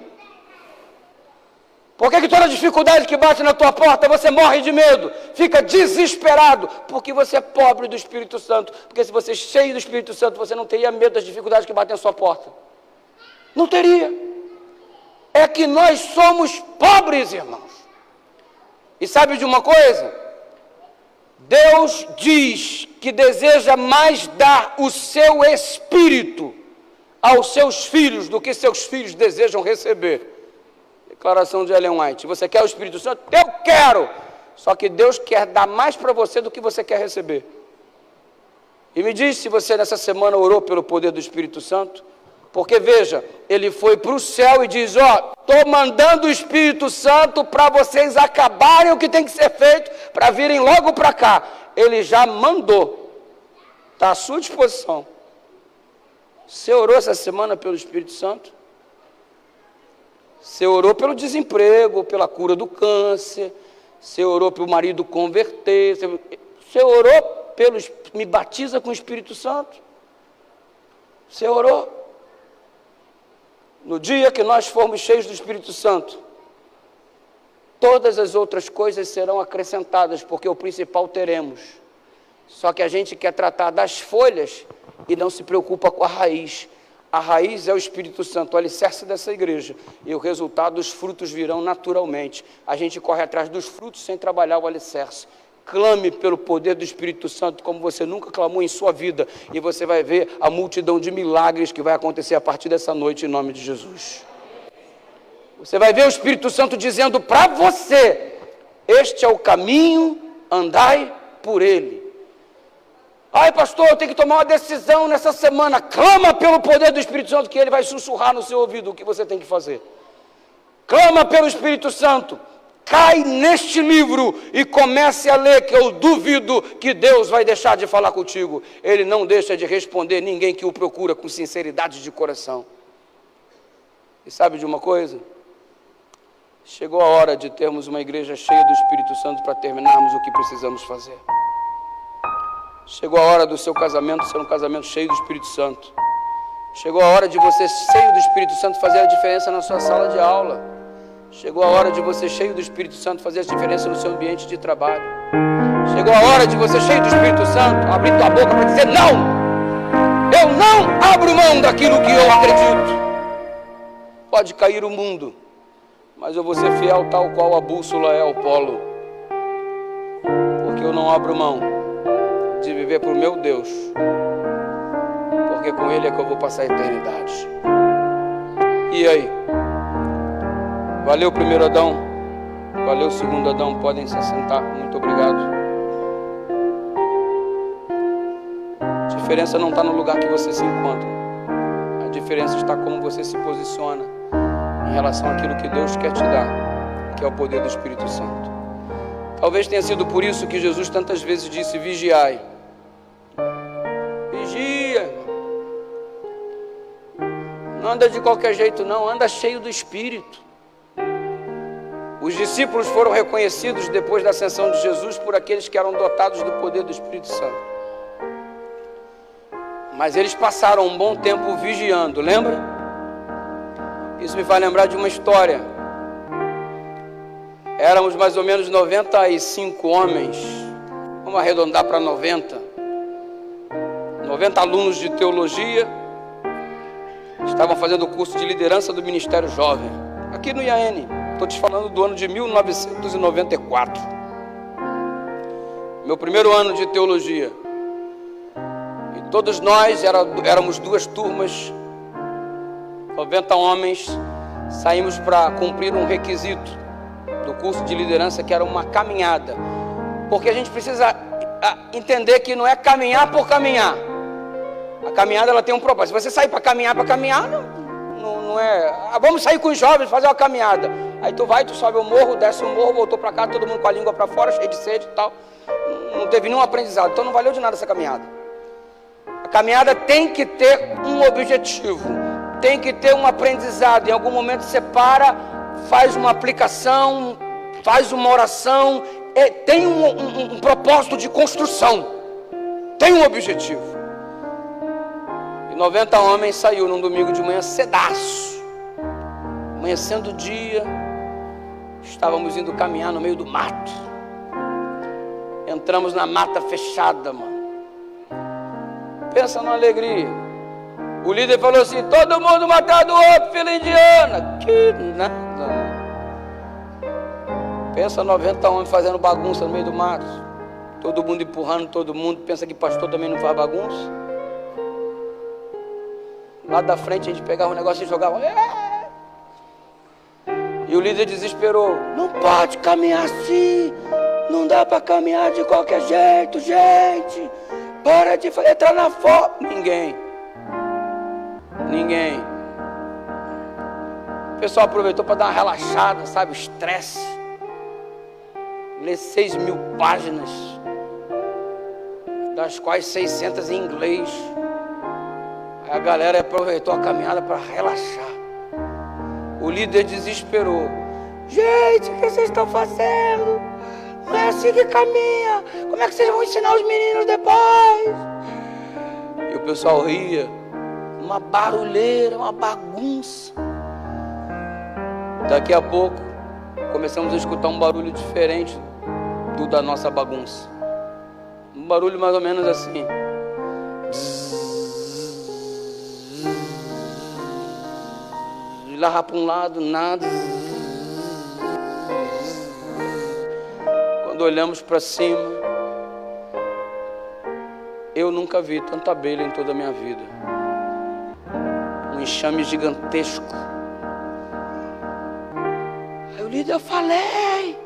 Speaker 1: Por que toda dificuldade que bate na tua porta, você morre de medo, fica desesperado? Porque você é pobre do Espírito Santo. Porque se você é cheio do Espírito Santo, você não teria medo das dificuldades que batem na sua porta. Não teria. É que nós somos pobres, irmãos. E sabe de uma coisa? Deus diz que deseja mais dar o seu Espírito aos seus filhos do que seus filhos desejam receber. Declaração de Ellen White. Você quer o Espírito Santo? Eu quero! Só que Deus quer dar mais para você do que você quer receber. E me diz se você nessa semana orou pelo poder do Espírito Santo. Porque veja, ele foi para o céu e diz, estou mandando o Espírito Santo para vocês acabarem o que tem que ser feito, para virem logo para cá. Ele já mandou. Está à sua disposição. Você orou essa semana pelo Espírito Santo? Você orou pelo desemprego, pela cura do câncer, você orou para o marido converter, você orou pelo, me batiza com o Espírito Santo, você orou. No dia que nós formos cheios do Espírito Santo, todas as outras coisas serão acrescentadas, porque o principal teremos. Só que a gente quer tratar das folhas e não se preocupa com a raiz. A raiz é o Espírito Santo, o alicerce dessa igreja. E o resultado, os frutos virão naturalmente. A gente corre atrás dos frutos sem trabalhar o alicerce. Clame pelo poder do Espírito Santo como você nunca clamou em sua vida. E você vai ver a multidão de milagres que vai acontecer a partir dessa noite, em nome de Jesus. Você vai ver o Espírito Santo dizendo para você, este é o caminho, andai por ele. Ai, pastor, eu tenho que tomar uma decisão nessa semana. Clama pelo poder do Espírito Santo, que ele vai sussurrar no seu ouvido o que você tem que fazer. Clama pelo Espírito Santo. Cai neste livro e comece a ler, que eu duvido que Deus vai deixar de falar contigo. Ele não deixa de responder ninguém que o procura com sinceridade de coração. E sabe de uma coisa? Chegou a hora de termos uma igreja cheia do Espírito Santo para terminarmos o que precisamos fazer. Chegou a hora do seu casamento ser um casamento cheio do Espírito Santo. Chegou a hora de você, cheio do Espírito Santo, fazer a diferença na sua sala de aula. Chegou a hora de você, cheio do Espírito Santo, fazer a diferença no seu ambiente de trabalho. Chegou a hora de você, cheio do Espírito Santo, abrir tua boca para dizer, não! Eu não abro mão daquilo que eu acredito. Pode cair o mundo, mas eu vou ser fiel tal qual a bússola é ao polo. Porque eu não abro mão de viver por meu Deus, porque com Ele é que eu vou passar a eternidade. E aí? Valeu, primeiro Adão? Valeu, segundo Adão, podem se assentar. Muito obrigado. A diferença não está no lugar que você se encontra. A diferença está como você se posiciona em relação àquilo que Deus quer te dar, que é o poder do Espírito Santo. Talvez tenha sido por isso que Jesus tantas vezes disse: vigiai. Vigia. Não anda de qualquer jeito não, anda cheio do Espírito. Os discípulos foram reconhecidos depois da ascensão de Jesus por aqueles que eram dotados do poder do Espírito Santo. Mas eles passaram um bom tempo vigiando, lembra? Isso me faz lembrar de uma história. Éramos mais ou menos 95 homens, vamos arredondar para 90 alunos de teologia, estavam fazendo o curso de liderança do Ministério Jovem, aqui no IAN. Estou te falando do ano de 1994, meu primeiro ano de teologia. E todos nós éramos duas turmas, 90 homens, saímos para cumprir um requisito do curso de liderança, que era uma caminhada, porque a gente precisa entender que não é caminhar por caminhar. A caminhada, ela tem um propósito. Se você sair para caminhar, não é... vamos sair com os jovens, fazer uma caminhada. Aí tu vai, tu sobe o morro, desce o morro, voltou para cá, todo mundo com a língua para fora, cheio de sede e tal. Não teve nenhum aprendizado, então não valeu de nada essa caminhada. A caminhada tem que ter um objetivo, tem que ter um aprendizado. Em algum momento você para, faz uma aplicação, faz uma oração, tem um propósito de construção, tem um objetivo. 90 homens saiu num domingo de manhã cedaço, amanhecendo o dia, estávamos indo caminhar no meio do mato, entramos na mata fechada, mano, pensa numa alegria. O líder falou assim: todo mundo matando o outro, fila indiana. Que nada, mano. Pensa 90 homens fazendo bagunça no meio do mato, todo mundo empurrando todo mundo. Pensa que pastor também não faz bagunça? Lá da frente a gente pegava um negócio e jogava. E o líder desesperou: não pode caminhar assim, não dá para caminhar de qualquer jeito, gente. Para de entrar na foto. Ninguém. O pessoal aproveitou para dar uma relaxada, sabe, o estresse. Ler 6.000 páginas, das quais 600 em inglês. A galera aproveitou a caminhada para relaxar. O líder desesperou: gente, o que vocês estão fazendo? Não é assim que caminha. Como é que vocês vão ensinar os meninos depois? E o pessoal ria. Uma barulheira, uma bagunça. Daqui a pouco começamos a escutar um barulho diferente do da nossa bagunça. Um barulho mais ou menos assim. Lá para um lado, nada. Quando olhamos para cima, eu nunca vi tanta abelha em toda a minha vida. Um enxame gigantesco. Aí o líder: eu falei,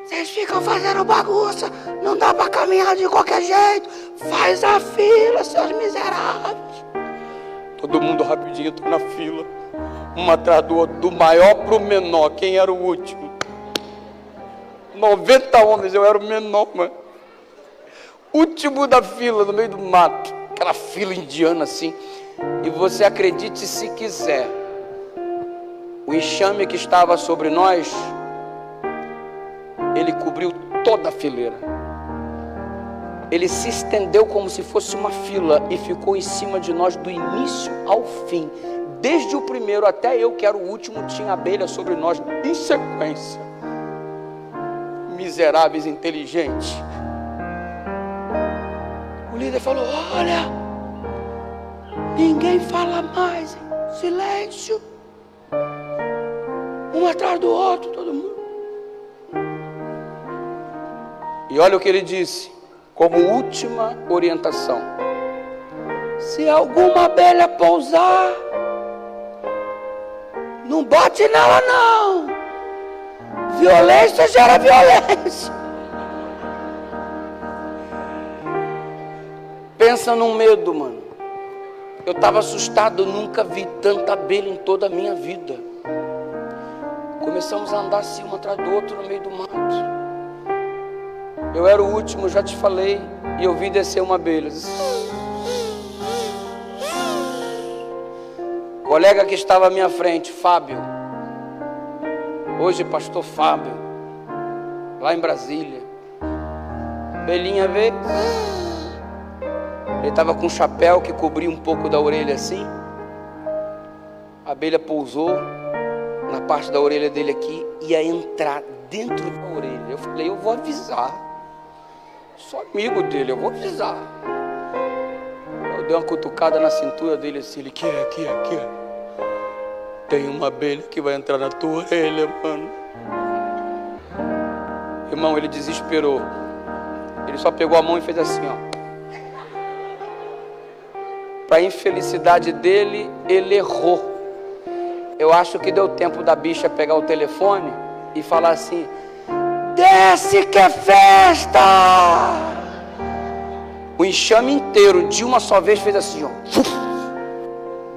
Speaker 1: vocês ficam fazendo bagunça, não dá para caminhar de qualquer jeito, faz a fila, seus miseráveis. Todo mundo rapidinho entrou na fila, um atrás do outro, do maior para o menor. Quem era o último? 90 homens, eu era o menor, mano. Último da fila, no meio do mato, aquela fila indiana assim. E você acredite se quiser, o enxame que estava sobre nós, ele cobriu toda a fileira. Ele se estendeu como se fosse uma fila e ficou em cima de nós do início ao fim. Desde o primeiro até eu, que era o último, tinha abelha sobre nós em sequência. Miseráveis inteligentes. O líder falou: olha, ninguém fala mais, hein? Silêncio. Um atrás do outro, todo mundo. E olha o que ele disse, como última orientação: se alguma abelha pousar, não bate nela não, Violência gera violência. Pensa num medo, mano. Eu estava assustado, eu nunca vi tanta abelha em toda a minha vida. Começamos a andar assim, um atrás do outro, no meio do mato. Eu era o último, já te falei, e eu vi descer uma abelha. O colega que estava à minha frente, Fábio, hoje pastor Fábio, lá em Brasília, abelhinha veio, ele estava com um chapéu que cobria um pouco da orelha assim, a abelha pousou na parte da orelha dele aqui, ia entrar dentro da orelha. Eu falei, eu vou avisar, sou amigo dele, eu vou avisar. Eu dei uma cutucada na cintura dele assim, ele, aqui. Tem uma abelha que vai entrar na tua orelha, mano. Irmão, ele desesperou. Ele só pegou a mão e fez assim, ó. Para a infelicidade dele, ele errou. Eu acho que deu tempo da bicha pegar o telefone e falar assim, desce que é festa! O enxame inteiro, de uma só vez, fez assim, ó.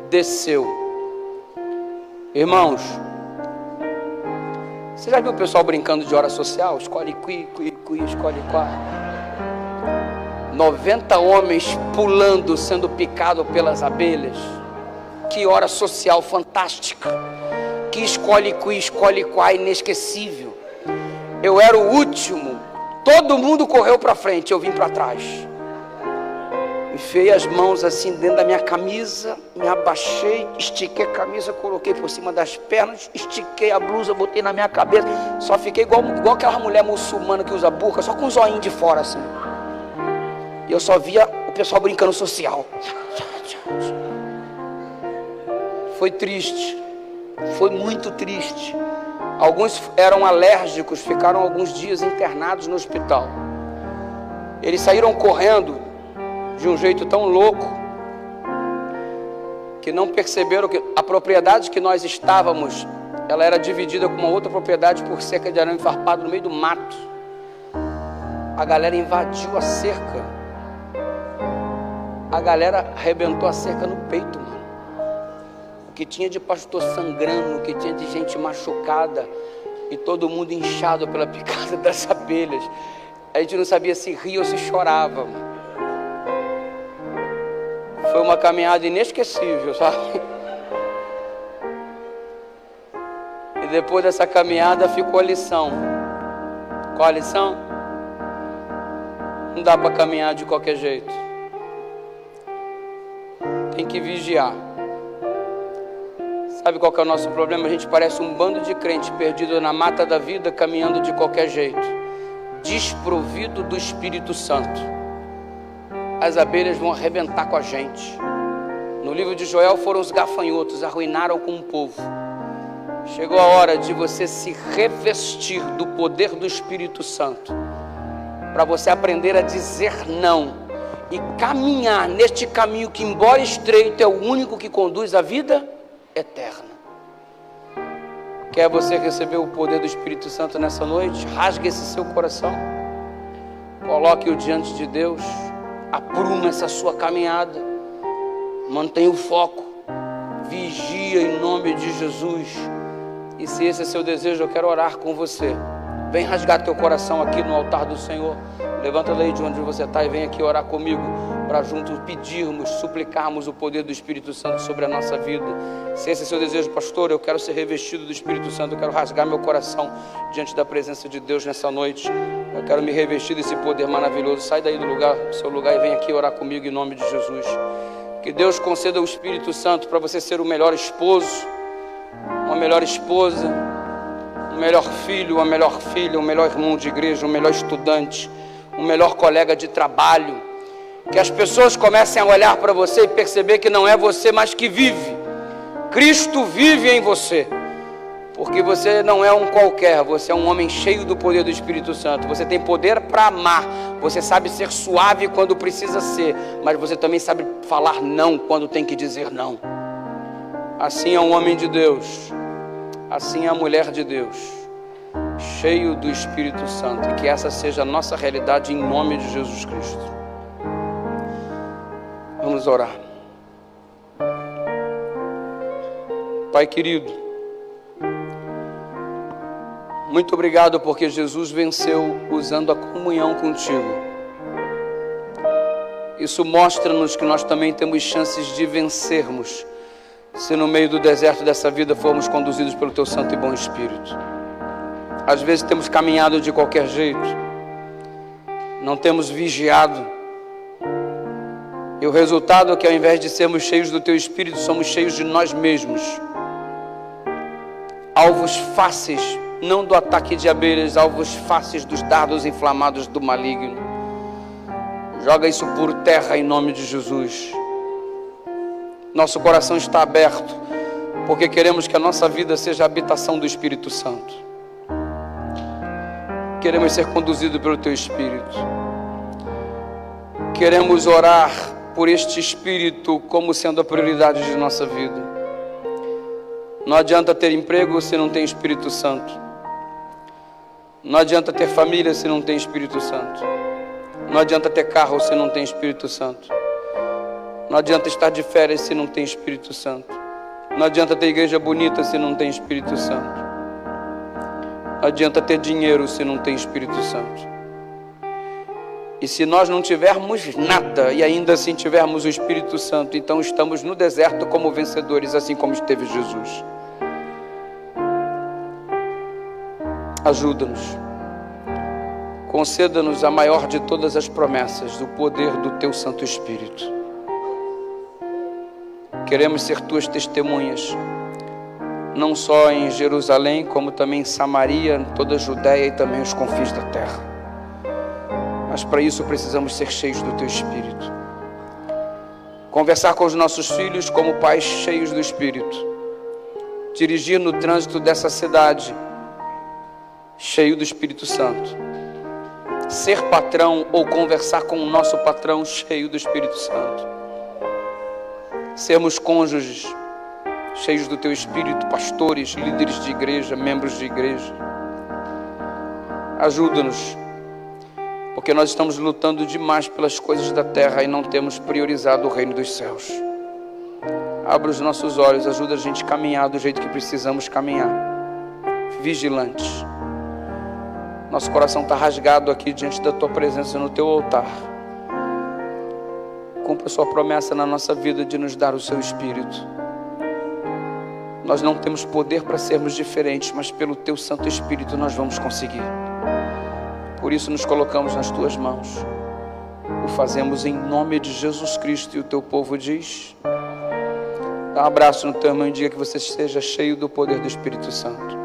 Speaker 1: Desceu. Irmãos, você já viu o pessoal brincando de hora social? Escolhe qui, escolhe quá. 90 homens pulando, sendo picado pelas abelhas. Que hora social fantástica. Que escolhe qui, escolhe quá, inesquecível. Eu era o último. Todo mundo correu para frente, eu vim para trás. Enfiei as mãos assim dentro da minha camisa, me abaixei, estiquei a camisa, coloquei por cima das pernas, estiquei a blusa, botei na minha cabeça, só fiquei igual aquela mulher muçulmana que usa burca, só com o zoinho de fora assim. E eu só via o pessoal brincando social. Foi triste, foi muito triste. Alguns eram alérgicos, ficaram alguns dias internados no hospital. Eles saíram correndo de um jeito tão louco, que não perceberam que a propriedade que nós estávamos, ela era dividida com uma outra propriedade por cerca de arame farpado no meio do mato. A galera invadiu a cerca, a galera arrebentou a cerca no peito, mano. O que tinha de pastor sangrando, o que tinha de gente machucada, e todo mundo inchado pela picada das abelhas. A gente não sabia se ria ou se chorava, mano. Foi uma caminhada inesquecível, sabe? E depois dessa caminhada ficou a lição. Qual a lição? Não dá para caminhar de qualquer jeito. Tem que vigiar. Sabe qual que é o nosso problema? A gente parece um bando de crente perdido na mata da vida, caminhando de qualquer jeito, desprovido do Espírito Santo. As abelhas vão arrebentar com a gente. No livro de Joel foram os gafanhotos, arruinaram com o povo. Chegou a hora de você se revestir do poder do Espírito Santo, para você aprender a dizer não e caminhar neste caminho que, embora estreito, é o único que conduz à vida eterna. Quer você receber o poder do Espírito Santo nessa noite? Rasgue esse seu coração, coloque-o diante de Deus. Apruma essa sua caminhada, mantenha o foco, vigia em nome de Jesus. E se esse é seu desejo, eu quero orar com você. Vem rasgar teu coração aqui no altar do Senhor. Levanta daí de onde você está e vem aqui orar comigo, para juntos pedirmos, suplicarmos o poder do Espírito Santo sobre a nossa vida. Se esse é seu desejo, pastor, eu quero ser revestido do Espírito Santo, eu quero rasgar meu coração diante da presença de Deus nessa noite. Eu quero me revestir desse poder maravilhoso. Sai daí do seu lugar e vem aqui orar comigo em nome de Jesus. Que Deus conceda o Espírito Santo para você ser o melhor esposo, uma melhor esposa, um melhor filho, uma melhor filha, um melhor irmão de igreja, um melhor estudante, um melhor colega de trabalho. Que as pessoas comecem a olhar para você e perceber que não é você, mas que vive. Cristo vive em você. Porque você não é um qualquer, você é um homem cheio do poder do Espírito Santo. Você tem poder para amar, você sabe ser suave quando precisa ser, mas você também sabe falar não quando tem que dizer não. Assim é um homem de Deus, assim é a mulher de Deus, cheio do Espírito Santo, e que essa seja a nossa realidade em nome de Jesus Cristo. Vamos orar. Pai querido, muito obrigado porque Jesus venceu usando a comunhão contigo. Isso mostra-nos que nós também temos chances de vencermos, se no meio do deserto dessa vida formos conduzidos pelo Teu Santo e Bom Espírito. Às vezes temos caminhado de qualquer jeito, não temos vigiado, e o resultado é que ao invés de sermos cheios do Teu Espírito, somos cheios de nós mesmos, alvos fáceis, não do ataque de abelhas, alvos fáceis dos dardos inflamados do maligno. Joga isso por terra em nome de Jesus. Nosso coração está aberto, porque queremos que a nossa vida seja a habitação do Espírito Santo. Queremos ser conduzidos pelo Teu Espírito. Queremos orar por este Espírito como sendo a prioridade de nossa vida. Não adianta ter emprego se não tem Espírito Santo. Não adianta ter família se não tem Espírito Santo. Não adianta ter carro se não tem Espírito Santo. Não adianta estar de férias se não tem Espírito Santo. Não adianta ter igreja bonita se não tem Espírito Santo. Não adianta ter dinheiro se não tem Espírito Santo. E se nós não tivermos nada e ainda assim tivermos o Espírito Santo, então estamos no deserto como vencedores, assim como esteve Jesus. Ajuda-nos. Conceda-nos a maior de todas as promessas, do poder do Teu Santo Espírito. Queremos ser Tuas testemunhas, não só em Jerusalém, como também em Samaria, em toda a Judéia e também os confins da terra. Mas para isso precisamos ser cheios do Teu Espírito. Conversar com os nossos filhos como pais cheios do Espírito. Dirigir no trânsito dessa cidade cheio do Espírito Santo. Ser patrão ou conversar com o nosso patrão cheio do Espírito Santo. Sermos cônjuges cheios do Teu Espírito, pastores, líderes de igreja, membros de igreja. Ajuda-nos, porque nós estamos lutando demais pelas coisas da terra e não temos priorizado o reino dos céus. Abra os nossos olhos, ajuda a gente a caminhar do jeito que precisamos caminhar, vigilantes. Nosso coração está rasgado aqui diante da Tua presença no Teu altar. Cumpra a Sua promessa na nossa vida de nos dar o Seu Espírito. Nós não temos poder para sermos diferentes, mas pelo Teu Santo Espírito nós vamos conseguir. Por isso nos colocamos nas Tuas mãos. O fazemos em nome de Jesus Cristo, e o Teu povo diz: dá um abraço no teu irmão e diga que você seja cheio do poder do Espírito Santo.